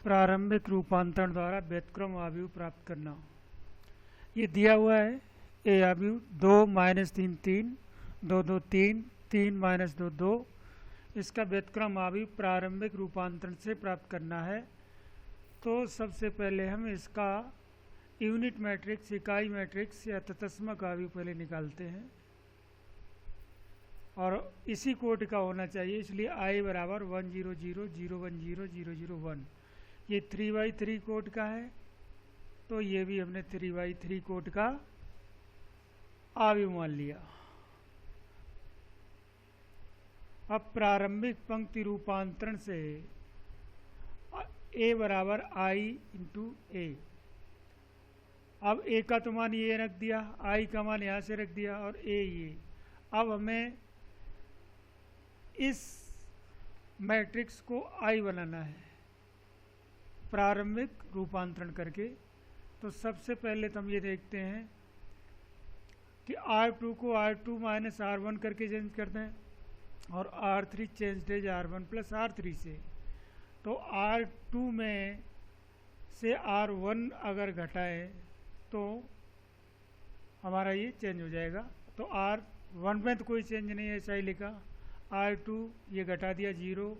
प्रारंभिक रूपांतरण द्वारा व्युत्क्रम आव्यूह प्राप्त करना। ये दिया हुआ है ए आव्यूह 2 माइनस 3 3 2 2 3 3 माइनस 2 2। इसका व्युत्क्रम आव्यूह प्रारंभिक रूपांतरण से प्राप्त करना है। तो सबसे पहले हम इसका यूनिट मैट्रिक्स, इकाई मैट्रिक्स या तत्समक आव्यूह पहले निकालते हैं और इसी कोटि का होना चाहिए, इसलिए i बराबर 1 0 0 0 1 0 0 0 1। ये 3/3 कोट का है, तो ये भी हमने 3/3 कोट का आव्यूह मान लिया। अब प्रारंभिक पंक्ति रूपांतरण से a बराबर i इंटू ए। अब a का तो मान ये रख दिया, i का मान यहाँ से रख दिया और a ये। अब हमें इस मैट्रिक्स को i बनाना है प्रारंभिक रूपांतरण करके। तो सबसे पहले तो हम ये देखते हैं कि R2 को R2 माइनस R1 करके चेंज करते हैं और R3 चेंज है R1 प्लस R3 से। तो R2 में से R1 अगर घटाए तो हमारा ये चेंज हो जाएगा। तो R1 में तो कोई चेंज नहीं है, ऐसा ही लिखा। R2 ये घटा दिया 0,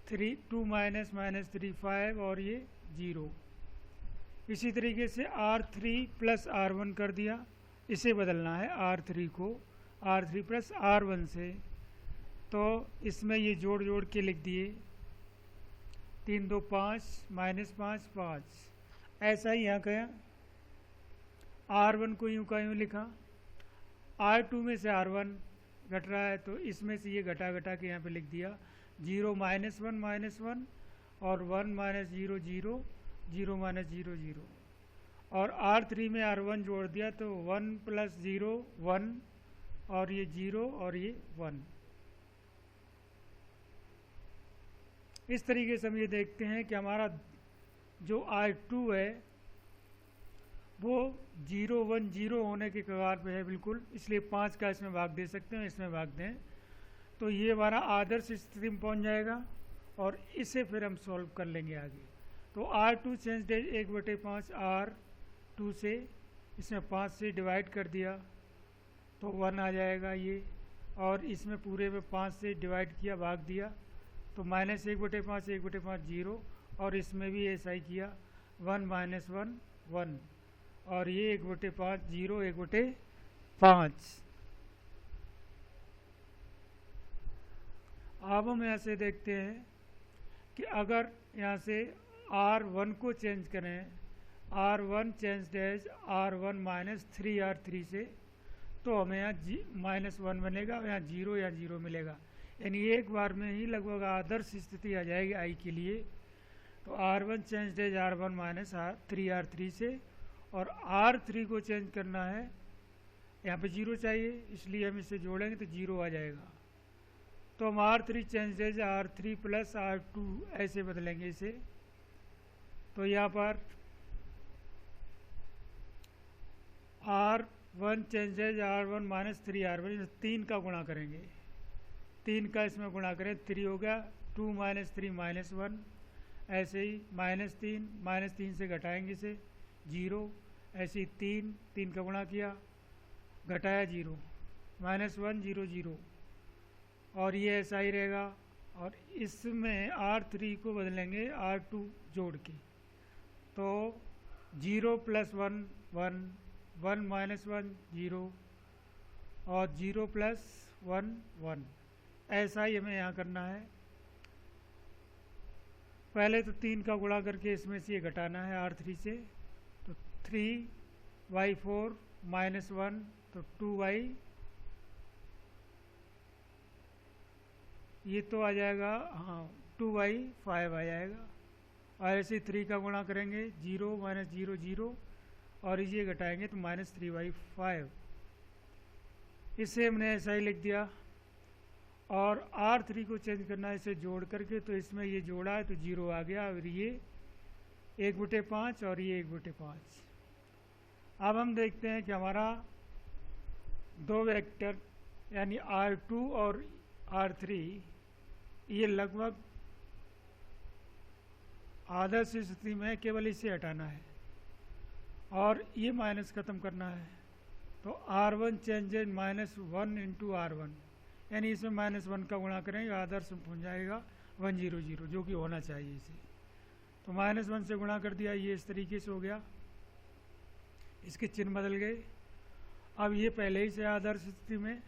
3 2 माइनस माइनस 3 5 और ये 0। इसी तरीके से R3 प्लस R1 कर दिया, इसे बदलना है R3 को R3 प्लस R1 से। तो इसमें ये जोड़ जोड़ के लिख दिए 3 2 5 माइनस 5 5। ऐसा ही यहाँ कया R1 को यूँ का यूँ लिखा। R2 में से R1 घट रहा है तो इसमें से ये घटा घटा के यहाँ पे लिख दिया 0 माइनस 1 और 1 माइनस 0 0 0 माइनस 0 0। और R3 में R1 जोड़ दिया तो 1 प्लस 0 1 और ये 0 और ये 1। इस तरीके से हम ये देखते हैं कि हमारा जो R2 है वो 0 1 0 होने के कगार पे है बिल्कुल, इसलिए 5 का इसमें भाग दे सकते हैं, इसमें भाग दें तो ये हमारा आदर्श स्थिति में पहुंच जाएगा और इसे फिर हम सॉल्व कर लेंगे आगे। तो R2 चेंज 1/5 R2 से, इसमें 5 से डिवाइड कर दिया तो 1 आ जाएगा ये, और इसमें पूरे में 5 से डिवाइड किया, भाग दिया तो माइनस 1/5 1/5 0, और इसमें भी ऐसा ही किया 1 माइनस 1 1 और ये 1/5 0 1/5। अब हम यहाँ से देखते हैं कि अगर यहाँ से R1 को चेंज करें, R1 change dash R1 minus 3R3 से, तो हमें यहाँ माइनस 1 बनेगा, यहाँ 0 या 0 मिलेगा। यानी एक बार में ही लगभग आदर्श स्थिति आ जाएगी i के लिए। तो R1 change dash R1 minus 3R3 से, और R3 को चेंज करना है, यहाँ पे 0 चाहिए इसलिए हम इसे जोड़ेंगे तो 0 आ जाएगा। तो हम R3 change dash R3 plus R2 ऐसे बदलेंगे इसे। तो यहाँ पर R1 change dash R1 minus 3R1, 3 का गुणा करेंगे, 3 का इसमें गुणा करें 3 हो गया, 2 माइनस 3 माइनस 1, ऐसे ही माइनस 3 से घटाएंगे इसे 0, ऐसे ही 3 का गुणा किया, घटाया 0, माइनस 1 0 0, और ये ऐसा ही रहेगा। और इसमें R3 को बदलेंगे R2 जोड़ के, तो 0 प्लस 1 1 1 माइनस 1 0 और 0 प्लस 1 1। ऐसा ही हमें यहाँ करना है। पहले तो 3 का गुणा करके इसमें से ये घटाना है R3 से, तो 3/4 माइनस 1 तो 2y, ये तो आ जाएगा, हाँ 2/5 आ जाएगा। और ऐसे 3 का गुणा करेंगे 0 माइनस 0 0 और ये घटाएंगे तो माइनस 3/5। इसे हमने ऐसा ही लिख दिया। और R3 को चेंज करना है इसे जोड़ करके, तो इसमें ये जोड़ा है तो 0 आ गया, और ये 1/5 और ये 1/5। अब हम देखते हैं कि हमारा दो वेक्टर यानी R2 और R3 ये लगभग आदर्श स्थिति में केवल इसे हटाना है और ये माइनस ख़त्म करना है। तो R1 चेंजेज -1 इंटू R1, यानी इसमें -1 का गुणा करेंगे, आदर्श में पहुँच जाएगा 100 जो कि होना चाहिए इसे। तो -1 से गुणा कर दिया, ये इस तरीके से हो गया, इसके चिन्ह बदल गए। अब ये पहले ही से आदर्श स्थिति में,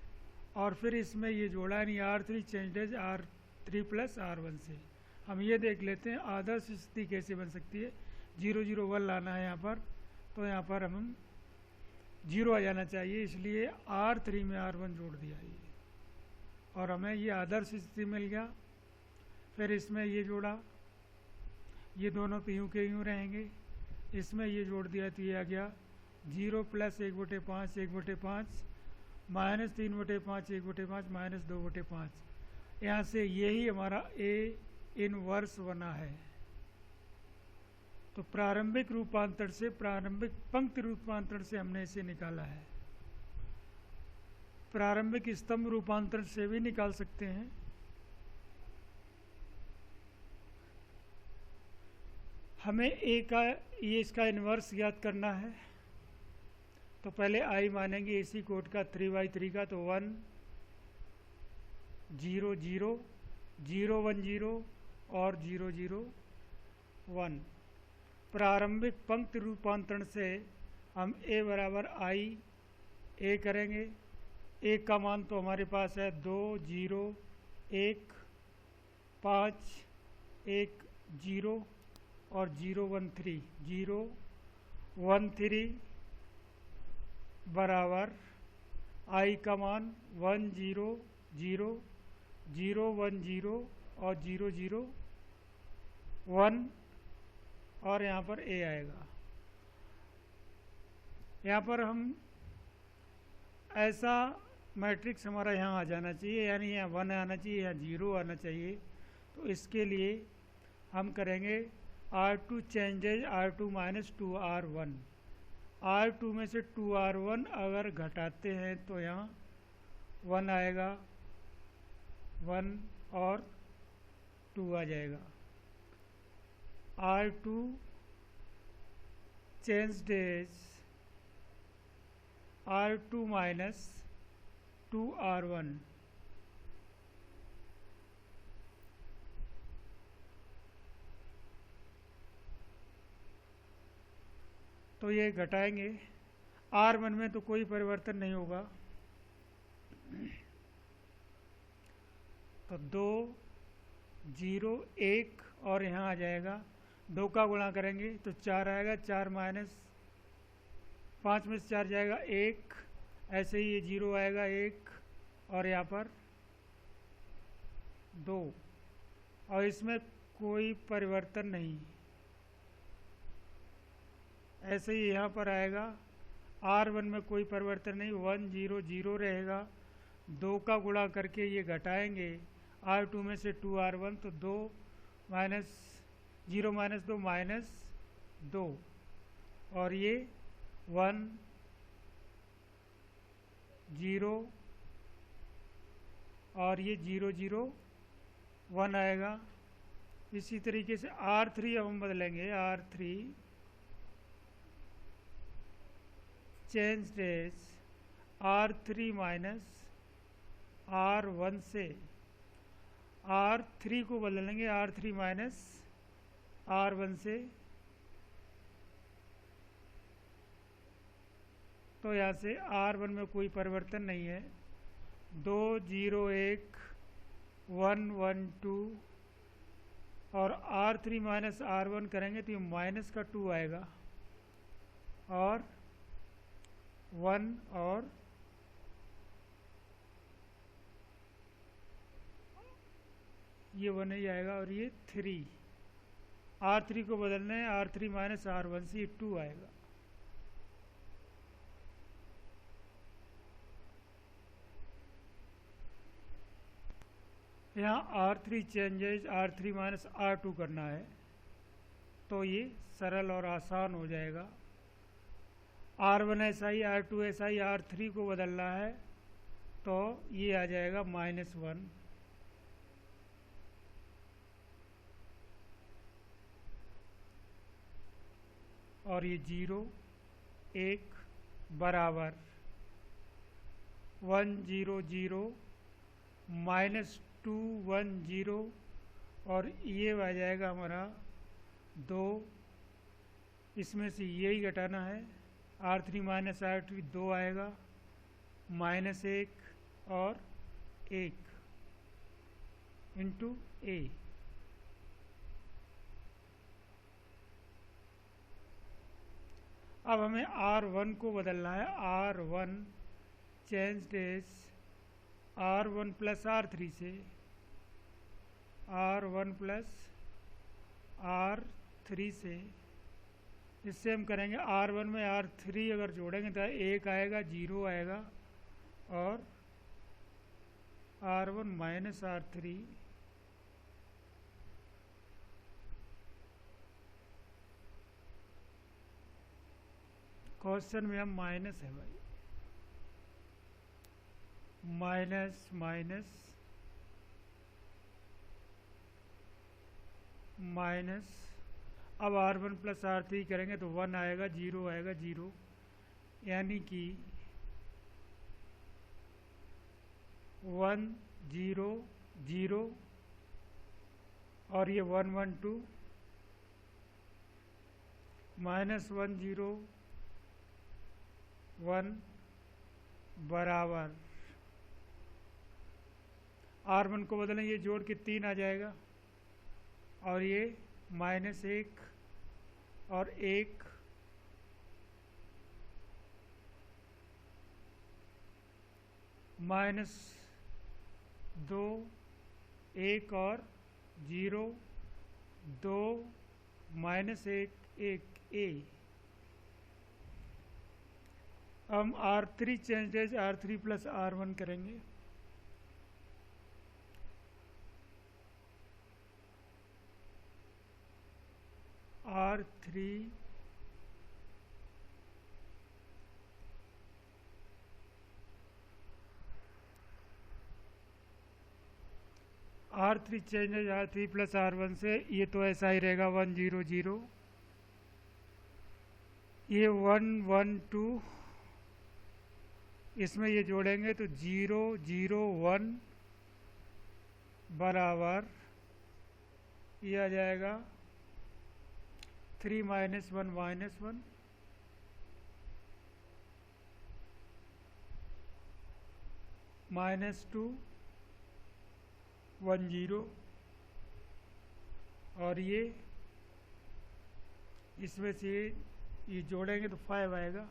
और फिर इसमें ये जोड़ा, यानी R3 changes R3 plus R1 से। हम ये देख लेते हैं आदर्श स्थिति कैसे बन सकती है। 0 0 1 लाना है यहाँ पर, तो यहाँ पर हम 0 आ जाना चाहिए, इसलिए R3 में R1 जोड़ दिया ये, और हमें ये आदर्श स्थिति मिल गया। फिर इसमें ये जोड़ा, ये दोनों तो यूँ के यूँ रहेंगे, इसमें ये जोड़ दिया तो ये आ गया 0 प्लस 1/5 1/5 -3/5 1/5 -2/5। यहाँ से यही हमारा A इनवर्स बना है। तो प्रारंभिक रूपांतर से, प्रारंभिक पंक्ति रूपांतर से हमने इसे निकाला है। प्रारंभिक स्तंभ रूपांतर से भी निकाल सकते हैं। हमें A का, ये इसका इन्वर्स ज्ञात करना है। तो पहले I मानेंगे इसी कोड का 3/3 का, तो 1 0 0 0 1 0 और 0 0 1। प्रारंभिक पंक्ति रूपांतरण से हम A बराबर I A करेंगे। A का मान तो हमारे पास है 2 0 1 5 1 0 और 0 1 3 0 1 3 बराबर I का मान 1 0 0 0 1 0 और 0 0 1, और यहाँ पर A आएगा। यहाँ पर हम ऐसा मैट्रिक्स हमारा यहाँ आ जाना चाहिए, यानी यहाँ 1 आना चाहिए, यहाँ 0 आना चाहिए। तो इसके लिए हम करेंगे R2 changes R2 minus 2R1। R2 में से 2R1 अगर घटाते हैं तो यहाँ 1 आएगा, 1 और 2 आ जाएगा। R2 changed as R2 minus 2R1। तो ये घटाएंगे, R1 में तो कोई परिवर्तन नहीं होगा, तो 2 0 1 और यहाँ आ जाएगा, 2 का गुणा करेंगे तो 4 आएगा, 4 माइनस 5 में से 4 जाएगा 1, ऐसे ही ये 0 आएगा 1 और यहाँ पर 2, और इसमें कोई परिवर्तन नहीं। ऐसे ही यहाँ पर आएगा, R1 में कोई परिवर्तन नहीं, 1 0 0 रहेगा। 2 का गुणा करके ये घटाएंगे R2 में से 2R1, तो 2 माइनस 0 माइनस 2 माइनस 2, और ये 1 0 और ये 0 0 1 आएगा। इसी तरीके से R3 अब हम बदलेंगे, R3 changed as R3 minus R1 से। R3 को बदलेंगे R3 माइनस R1 से, तो यहाँ से R1 में कोई परिवर्तन नहीं है। 2 0 1 1 1 2 और R3 माइनस R1 करेंगे तो ये माइनस का 2 आएगा, और 1 और ये 1 ही आएगा, और ये 3। R3 को बदलना है R3 माइनस R1 से, ये 2 आएगा। यहाँ R3 changes R3 minus R2 करना है, तो ये सरल और आसान हो जाएगा। R1 ऐसा ही, R2 ऐसा ही, R3 को बदलना है तो ये आ जाएगा -1। और ये 0 1 बराबर 1 0 0 -2 1 0 और ये आ जाएगा हमारा 2, इसमें से यही घटाना है। R3 माइनस R2 2 आएगा, -1 और 1 इंटू A। अब हमें R1 को बदलना है। R1 change as R1 plus R3 से, R1 प्लस R3 से। इससे हम करेंगे R1 में R3 अगर जोड़ेंगे तो 1 आएगा, 0 आएगा और R1 माइनस R3 क्वेश्चन में हम माइनस है भाई, माइनस माइनस माइनस। अब R1 प्लस R3 करेंगे तो 1 आएगा, 0 आएगा, 0, यानी कि 1 0 0 और ये 1 1 2 -1 0 1 बराबर R1 को बदलें, ये जोड़ के 3 आ जाएगा और ये -1 और 1 -2 1 और 0 2 -1 1 A। हम R3 change as R3 plus R1 करेंगे। R3 change as R3 plus R1 से, ये तो ऐसा ही रहेगा 1 0 0, ये 1 1 2, इसमें ये जोड़ेंगे तो 0 0 1 बराबर ये आ जाएगा 3 -1 -1 -2 1 0 और ये इसमें से ये जोड़ेंगे तो 5 आएगा,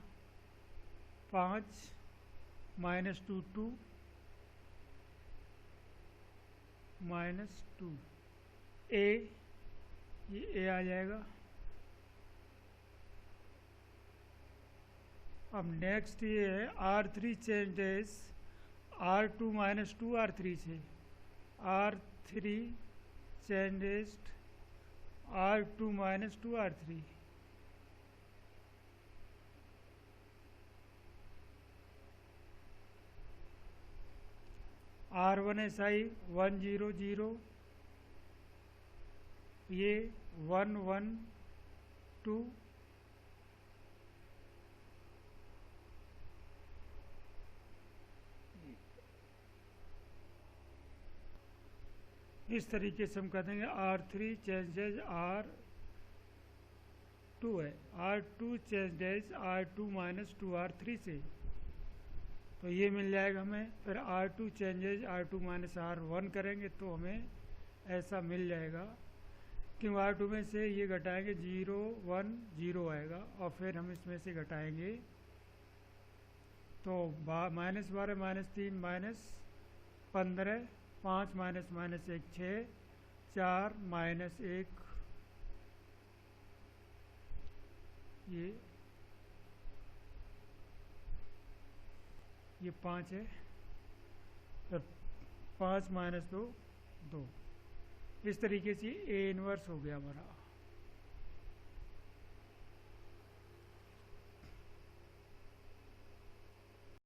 5 -2 2 -2 A, ये A आ जाएगा। अब नेक्स्ट ये है R3 change as R2 -2 R3 से, R3 change as R2 -2 R3। R1 SI 1 0 0, ये 1 1 2 इस तरीके से हम कर देंगे। R3 चेंज एज R2 है, R2 change as R2 -2 R3 से, तो ये मिल जाएगा हमें। फिर R2 चेंजेज R2 -R1 करेंगे तो हमें ऐसा मिल जाएगा, क्योंकि R2 में से ये घटाएंगे 0 1 0 आएगा और फिर हम इसमें से घटाएंगे तो -12 -3 -15 5 -1 6 4 -1 ये 5 है, तो 5 -2 2। इस तरीके से A इन्वर्स हो गया हमारा।